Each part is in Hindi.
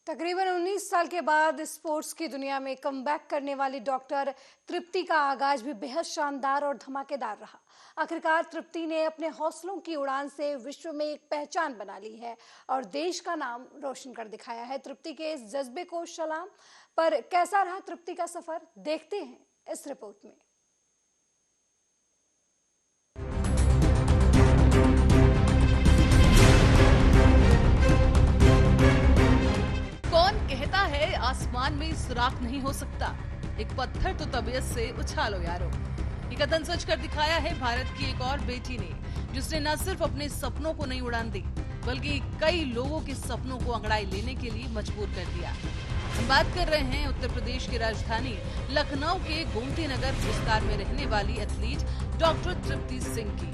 तकरीबन 19 साल के बाद स्पोर्ट्स की दुनिया में कमबैक करने वाली डॉक्टर तृप्ति का आगाज भी बेहद शानदार और धमाकेदार रहा। आखिरकार तृप्ति ने अपने हौसलों की उड़ान से विश्व में एक पहचान बना ली है और देश का नाम रोशन कर दिखाया है। तृप्ति के इस जज्बे को सलाम। पर कैसा रहा तृप्ति का सफर, देखते हैं इस रिपोर्ट में। कहता है आसमान में सुराख नहीं हो सकता, एक पत्थर तो तबीयत से उछालो यारो। ये कथन सच कर दिखाया है भारत की एक और बेटी ने, जिसने न सिर्फ अपने सपनों को नहीं उड़ान दी बल्कि कई लोगों के सपनों को अंगड़ाई लेने के लिए मजबूर कर दिया। हम बात कर रहे हैं उत्तर प्रदेश की राजधानी लखनऊ के गोमती नगर विस्तार में रहने वाली एथलीट डॉक्टर तृप्ति सिंह की।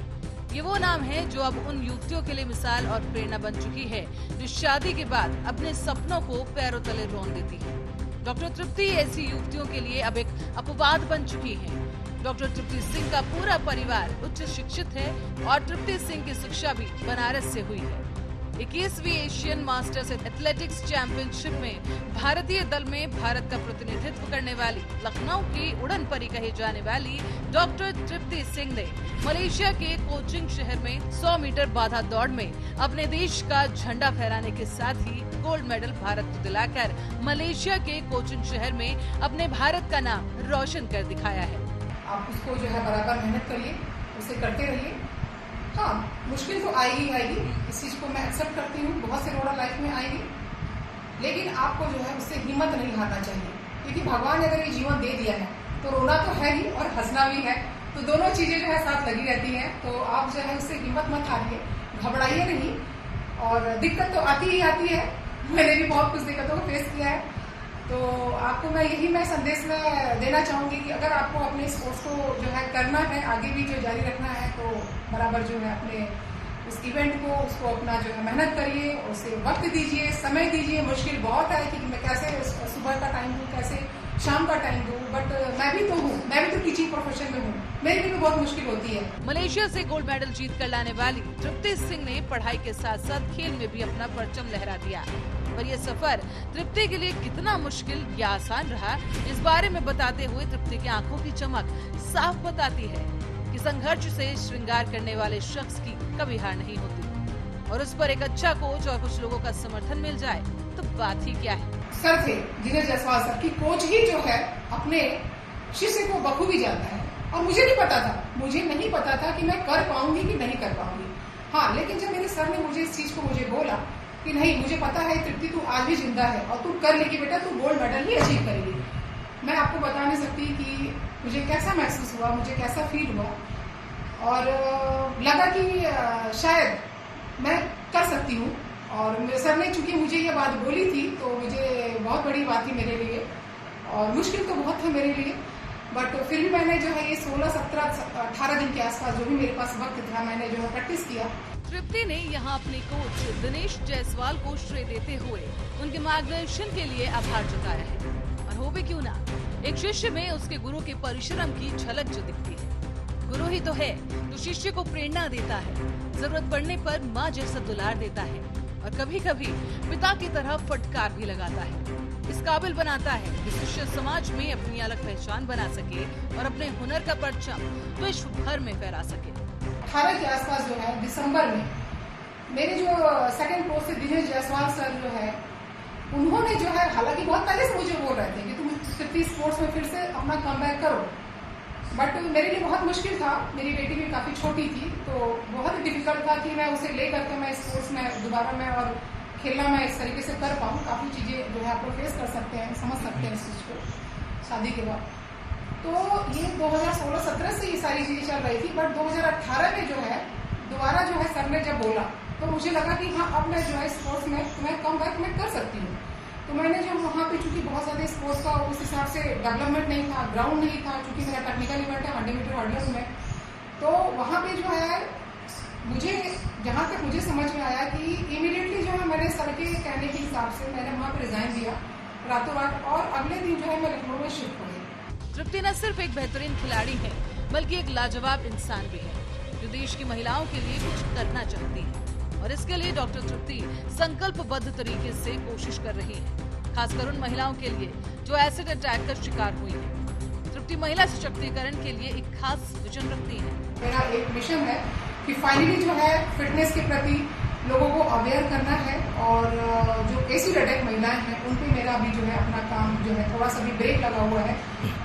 ये वो नाम है जो अब उन युवतियों के लिए मिसाल और प्रेरणा बन चुकी है जो शादी के बाद अपने सपनों को पैरों तले रौंद देती है। डॉक्टर तृप्ति ऐसी युवतियों के लिए अब एक अपवाद बन चुकी है। डॉक्टर तृप्ति सिंह का पूरा परिवार उच्च शिक्षित है और तृप्ति सिंह की शिक्षा भी बनारस से हुई है। 21वीं एशियन मास्टर्स एथलेटिक्स चैंपियनशिप में भारतीय दल में भारत का प्रतिनिधित्व करने वाली लखनऊ की उड़न परी कही जाने वाली डॉक्टर तृप्ति सिंह ने मलेशिया के कोचिंग शहर में 100 मीटर बाधा दौड़ में अपने देश का झंडा फहराने के साथ ही गोल्ड मेडल भारत को दिलाकर मलेशिया के कोचिंग शहर में अपने भारत का नाम रोशन कर दिखाया है। आप उसको जो है बराबर मेहनत करिए, उसे करते रहिए। हाँ, मुश्किल तो आएगी आएगी, इस चीज़ को मैं एक्सेप्ट करती हूँ। बहुत से रोड़ा लाइफ में आएगी, लेकिन आपको जो है उससे हिम्मत नहीं हारना चाहिए, क्योंकि भगवान ने अगर ये जीवन दे दिया है तो रोना तो है ही और हंसना भी है, तो दोनों चीज़ें जो है साथ लगी रहती हैं। तो आप जो है उससे हिम्मत मत हारिए, घबराइए नहीं। और दिक्कत तो आती ही आती है, मैंने भी बहुत कुछ दिक्कतों को फेस किया है। तो आपको मैं संदेश में देना चाहूँगी कि अगर आपको अपने स्पोर्ट्स को जो है करना है, आगे भी जो जारी रखना है, तो बराबर जो है अपने उस इवेंट को उसको अपना जो है मेहनत करिए, उसे वक्त दीजिए, समय दीजिए। मुश्किल बहुत है कि मैं कैसे सुबह का टाइम दूँ, कैसे शाम का टाइम दूँ, बट मैं भी तो टीचिंग प्रोफेशन में हूँ, मेरे लिए भी बहुत मुश्किल होती है। मलेशिया से गोल्ड मेडल जीत कर लाने वाली तृप्ति सिंह ने पढ़ाई के साथ साथ खेल में भी अपना परचम लहरा दिया। पर यह सफर तृप्ति के लिए कितना मुश्किल या आसान रहा, इस बारे में बताते हुए तृप्ति की आंखों की चमक साफ बताती है कि संघर्ष से श्रृंगार करने वाले शख्स की कभी हार नहीं होती, और उस पर एक अच्छा कोच और कुछ लोगों का समर्थन मिल जाए तो बात ही क्या है। सर थे जिन्हें जायसवाल सर की कोच ही जो है अपने शिष्य को बखूबी जानता है, और मुझे नहीं पता था कि मैं कर पाऊंगी कि नहीं कर पाऊंगी। हाँ, लेकिन जब मेरे सर ने मुझे इस चीज को बोला कि नहीं, मुझे पता है तृप्ति तू आज भी जिंदा है और तू कर लेगी बेटा, तू गोल्ड मेडल ही अचीव करेगी। मैं आपको बता नहीं सकती कि मुझे कैसा महसूस हुआ, मुझे कैसा फील हुआ, और लगा कि शायद मैं कर सकती हूँ। और मेरे सर ने चूंकि मुझे ये बात बोली थी तो मुझे बहुत बड़ी बात थी मेरे लिए, और मुश्किल तो बहुत था मेरे लिए, बट फिर भी मैंने जो है ये 16, 17, 18 दिन के आसपास जो भी मेरे पास वक्त था, मैंने जो है प्रैक्टिस किया। तृप्ति ने यहाँ अपने कोच दिनेश जायसवाल को श्रेय देते हुए उनके मार्गदर्शन के लिए आभार जताया है। और हो भी क्यों ना, एक शिष्य में उसके गुरु के परिश्रम की झलक जो दिखती है। गुरु ही तो है जो शिष्य को प्रेरणा देता है, जरूरत पड़ने पर माँ जैसा दुलार देता है, और कभी कभी पिता की तरह फटकार भी लगाता है। इस काबिल बनाता है कि शिष्य समाज में अपनी अलग पहचान बना सके और अपने हुनर का परचम विश्व भर में फहरा सके। 18 के आसपास जो है दिसंबर में मेरे जो सेकंड कोच से दिनेश जायसवाल सर जो है, उन्होंने जो है, हालांकि बहुत पहले से मुझे बोल रहे थे कि तुम तृप्ति स्पोर्ट्स में फिर से अपना कमबैक करो, बट मेरे लिए बहुत मुश्किल था। मेरी बेटी भी काफी छोटी थी, तो बहुत डिफिकल्ट था कि मैं उसे ले करके मैं स्पोर्ट्स में दोबारा मैं और खेलना मैं इस तरीके से कर पाऊँ। काफी चीजें जो है आप लोग फेस कर सकते हैं, समझ सकते हैं इस चीज को शादी के बाद। तो ये 2016-17 से ये सारी चीजें चल रही थी, बट 2018 में जो है दोबारा जो है सर ने जब बोला तो मुझे लगा कि हाँ, अब मैं जो है स्पोर्ट्स में मैं कमबैक मैं कर सकती हूँ। तो मैंने जो वहाँ पे, चूंकि बहुत ज्यादा स्पोर्ट्स का उस हिसाब से डेवलपमेंट नहीं था, ग्राउंड नहीं था, चूंकि मेरा टेक्निकल इवेंट है 100 मीटर हर्डल्स में, तो वहाँ पे जो है मुझे, जहाँ तक मुझे समझ में आया कि इमीडिएटली जो है मैंने सर के कहने के हिसाब से मैंने वहाँ पे रिजाइन दिया रातों रात, और अगले दिन जो है मैं लखनऊ में शिफ्ट हो गई। तृप्ति न सिर्फ एक बेहतरीन खिलाड़ी है बल्कि एक लाजवाब इंसान भी है, जो देश की महिलाओं के लिए कुछ करना चाहती है। और इसके लिए डॉक्टर तृप्ति संकल्पबद्ध तरीके से कोशिश कर रही है, खासकर उन महिलाओं के लिए जो एसिड अटैक का शिकार हुई है। तृप्ति महिला सशक्तिकरण के लिए एक खास विजन रखती है। मेरा एक मिशन है कि फाइनली जो है फिटनेस के प्रति लोगों को अवेयर करना है, और जो एसिड अटैक महिलाएं हैं उन पे मेरा अभी जो है अपना काम जो है थोड़ा सा भी ब्रेक लगा हुआ है,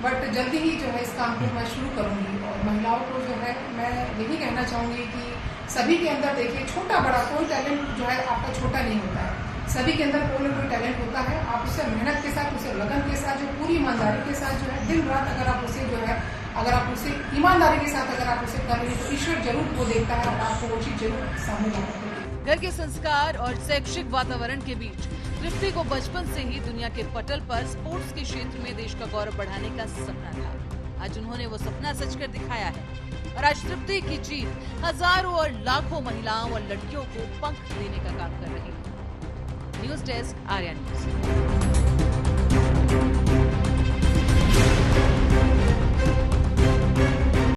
बट जल्दी ही जो है इस काम को मैं शुरू करूंगी। और महिलाओं को जो है मैं यही कहना चाहूंगी कि सभी के अंदर देखिए, छोटा बड़ा कोई टैलेंट जो है आपका छोटा नहीं होता है, सभी के अंदर कोई ना कोई टैलेंट होता है। आप उसे मेहनत के साथ, उसे लगन के साथ, जो पूरी ईमानदारी के साथ जो है दिन रात अगर आप उसे जो है ईमानदारी के साथ अगर आप उसे कर रहे हैं तो ईश्वर जरूर वो देखता है और आपको वो चीज जरूर सामने लाता है। घर के संस्कार और शैक्षिक वातावरण के बीच तृप्ति को बचपन से ही दुनिया के पटल पर स्पोर्ट्स के क्षेत्र में देश का गौरव बढ़ाने का सपना था। आज उन्होंने वो सपना सच कर दिखाया है, और आज तृप्ति की जीत हजारों और लाखों महिलाओं और लड़कियों को पंख देने का काम कर रही है। News desk, Arya news.